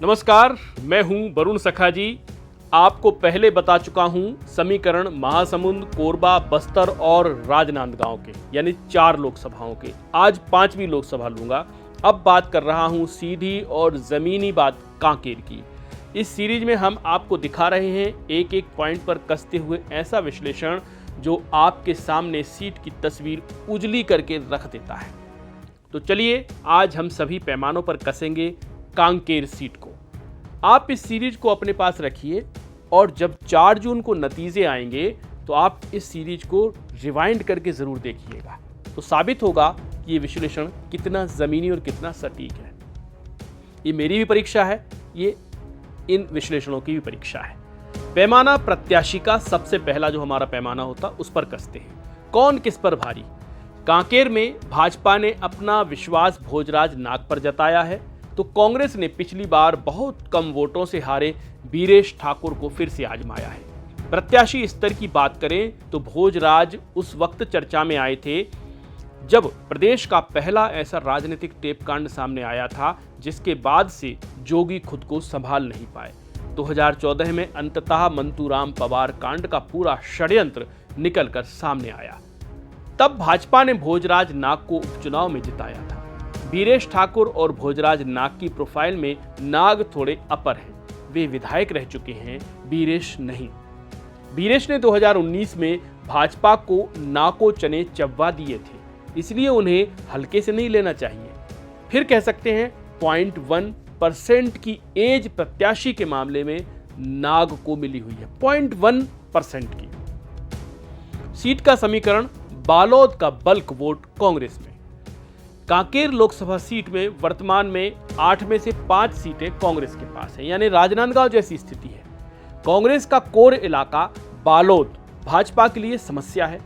नमस्कार, मैं हूं वरुण सखा जी। आपको पहले बता चुका हूं समीकरण महासमुंद, कोरबा, बस्तर और राजनांदगांव के, यानी 4 लोकसभाओं के। आज 5वीं लोकसभा लूंगा। अब बात कर रहा हूं सीधी और जमीनी बात कांकेर की। इस सीरीज में हम आपको दिखा रहे हैं एक एक पॉइंट पर कसते हुए ऐसा विश्लेषण जो आपके सामने सीट की तस्वीर उजली करके रख देता है। तो चलिए आज हम सभी पैमानों पर कसेंगे कांकेर सीट को। आप इस सीरीज को अपने पास रखिए और जब 4 जून को नतीजे आएंगे तो आप इस सीरीज को रिवाइंड करके ज़रूर देखिएगा। तो साबित होगा कि ये विश्लेषण कितना ज़मीनी और कितना सटीक है। ये मेरी भी परीक्षा है, ये इन विश्लेषणों की भी परीक्षा है। पैमाना प्रत्याशी का सबसे पहला जो हमारा पैमाना होता उस पर कसते हैं। कौन किस पर भारी? कांकेर में भाजपा ने अपना विश्वास भोजराज नाग पर जताया है, तो कांग्रेस ने पिछली बार बहुत कम वोटों से हारे बीरेश ठाकुर को फिर से आजमाया है। प्रत्याशी स्तर की बात करें तो भोजराज उस वक्त चर्चा में आए थे जब प्रदेश का पहला ऐसा राजनीतिक टेपकांड सामने आया था जिसके बाद से जोगी खुद को संभाल नहीं पाए। 2014 में अंततः मंतूराम पवार कांड का पूरा षड्यंत्र निकलकर सामने आया। तब भाजपा ने भोजराज नाग को उपचुनाव में जिताया था। बीरेश ठाकुर और भोजराज नाग की प्रोफाइल में नाग थोड़े अपर हैं। वे विधायक रह चुके हैं, बीरेश नहीं। बीरेश ने 2019 में भाजपा को नाको चने चब्बा दिए थे, इसलिए उन्हें हल्के से नहीं लेना चाहिए। फिर कह सकते हैं 0.1% की एज प्रत्याशी के मामले में नाग को मिली हुई है, 0.1% की। सीट का समीकरण बालोद का बल्क वोट कांग्रेस में। कांकेर लोकसभा सीट में वर्तमान में 8 में से 5 सीटें कांग्रेस के पास हैं, यानी राजनांदगांव जैसी स्थिति है। कांग्रेस का कोर इलाका बालोद भाजपा के लिए समस्या है।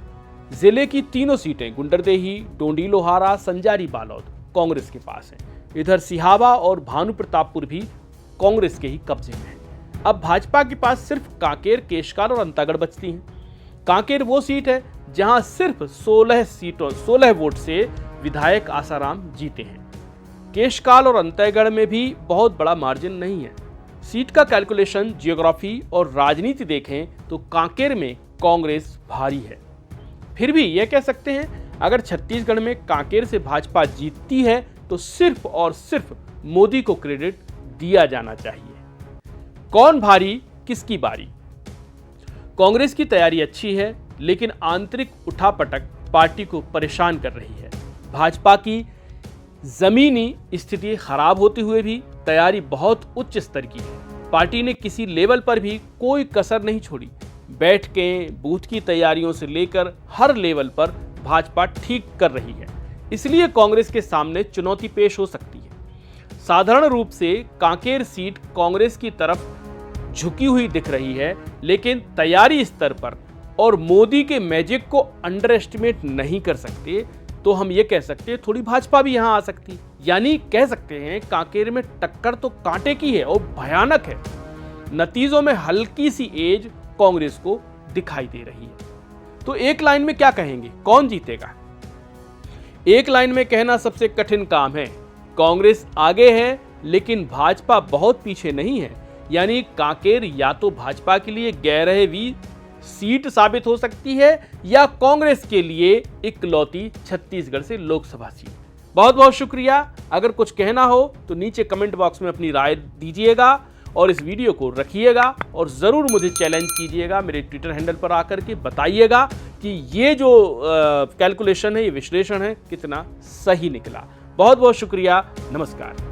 जिले की तीनों सीटें गुंडरदेही, डोंडी लोहारा, संजारी बालोद कांग्रेस के पास हैं। इधर सिहावा और भानु प्रतापपुर भी कांग्रेस के ही कब्जे में है। अब भाजपा के पास सिर्फ कांकेर, केशकाल और अंतागढ़ बचती हैं। कांकेर वो सीट है जहां सिर्फ 16 वोट से विधायक आसाराम जीते हैं। केशकाल और अंतागढ़ में भी बहुत बड़ा मार्जिन नहीं है। सीट का कैलकुलेशन, जियोग्राफी और राजनीति देखें तो कांकेर में कांग्रेस भारी है। फिर भी यह कह सकते हैं अगर छत्तीसगढ़ में कांकेर से भाजपा जीतती है तो सिर्फ और सिर्फ मोदी को क्रेडिट दिया जाना चाहिए। कौन भारी, किसकी बारी? कांग्रेस की तैयारी अच्छी है, लेकिन आंतरिक उठापटक पार्टी को परेशान कर रही है। भाजपा की जमीनी स्थिति खराब होते हुए भी तैयारी बहुत उच्च स्तर की है। पार्टी ने किसी लेवल पर भी कोई कसर नहीं छोड़ी। बैठकें, बूथ की तैयारियों से लेकर हर लेवल पर भाजपा ठीक कर रही है। इसलिए कांग्रेस के सामने चुनौती पेश हो सकती है। साधारण रूप से कांकेर सीट कांग्रेस की तरफ झुकी हुई दिख रही है, लेकिन तैयारी स्तर पर और मोदी के मैजिक को अंडर एस्टिमेट नहीं कर सकते, तो हम ये कह सकते हैं थोड़ी भाजपा भी यहां आ सकती। यानी कह सकते हैं कांकेर में टक्कर तो कांटे की है और भयानक है। नतीजों में हल्की सी एज कांग्रेस को दिखाई दे रही है। तो एक लाइन में क्या कहेंगे, कौन जीतेगा? एक लाइन में कहना सबसे कठिन काम है। कांग्रेस आगे है, लेकिन भाजपा बहुत पीछे नहीं है। यानी कांकेर या तो भाजपा के लिए गैरहवी सीट साबित हो सकती है या कांग्रेस के लिए इकलौती छत्तीसगढ़ से लोकसभा सीट। बहुत बहुत शुक्रिया। अगर कुछ कहना हो तो नीचे कमेंट बॉक्स में अपनी राय दीजिएगा और इस वीडियो को रखिएगा और ज़रूर मुझे चैलेंज कीजिएगा। मेरे ट्विटर हैंडल पर आकर के बताइएगा कि ये जो कैलकुलेशन है, ये विश्लेषण है, कितना सही निकला। बहुत बहुत शुक्रिया। नमस्कार।